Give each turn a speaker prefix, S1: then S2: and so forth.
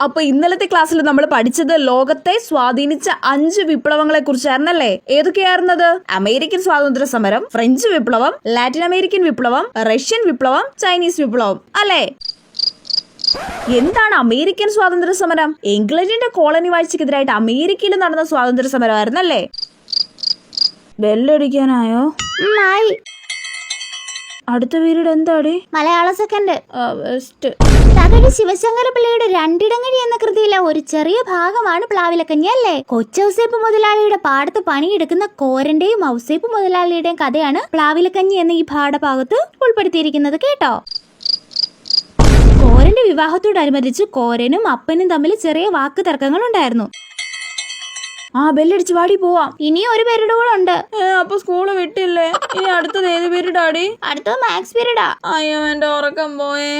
S1: അപ്പൊ ഇന്നലത്തെ ക്ലാസ്സിൽ നമ്മൾ പഠിച്ചത് ലോകത്തെ സ്വാധീനിച്ച 5 വിപ്ലവങ്ങളെ കുറിച്ചായിരുന്നല്ലേ? ഏതൊക്കെയായിരുന്നത്? അമേരിക്കൻ സ്വാതന്ത്ര്യ സമരം, ഫ്രഞ്ച് വിപ്ലവം, ലാറ്റിൻ അമേരിക്കൻ വിപ്ലവം, റഷ്യൻ വിപ്ലവം, ചൈനീസ് വിപ്ലവം അല്ലേ? എന്താണ് അമേരിക്കൻ സ്വാതന്ത്ര്യ സമരം? ഇംഗ്ലണ്ടിന്റെ കോളനി വാഴ്ചക്കെതിരായിട്ട് അമേരിക്കയിൽ നടന്ന സ്വാതന്ത്ര്യ സമരമായിരുന്നല്ലേ? ബെല്ലടിക്കാനായോ? അടുത്ത പീരീഡ് എന്താടി?
S2: മലയാള സെക്കൻഡ്.
S1: ബെസ്റ്റ്.
S2: തകഴി ശിവശങ്കര പിള്ളയുടെ രണ്ടിടങ്ങഴി എന്ന കൃതിയിലെ ഒരു ചെറിയ ഭാഗമാണ് പ്ലാവിലക്കഞ്ഞി അല്ലേ? കൊച്ചൗസേപ്പ് മുതലാളിയുടെ പാടത്ത് പണിയെടുക്കുന്ന കോരന്റെയും ഔസേപ്പ് മുതലാളിയുടെയും കഥയാണ് പ്ലാവിലക്കഞ്ഞി എന്ന ഈ പാഠഭാഗത്ത് ഉൾപ്പെടുത്തിയിരിക്കുന്നത് കേട്ടോ. കോരന്റെ വിവാഹത്തോടനുബന്ധിച്ച് കോരനും അപ്പനും തമ്മിൽ ചെറിയ വാക്ക് തർക്കങ്ങൾ ഉണ്ടായിരുന്നു.
S1: ബെല്ലടിച്ച് വാടി പോവാം.
S2: ഇനിയും ഒരു പീരീഡ് കൂടെ ഉണ്ട്.
S1: അപ്പൊ സ്കൂള് വിട്ടില്ലേ? ഇനി അടുത്തത് ഏത് പീരീഡ് ആടി?
S2: അടുത്തത് മാത്സ് പീരീഡാ.
S1: അയ്യോ, എന്റെ ഉറക്കം പോയേ.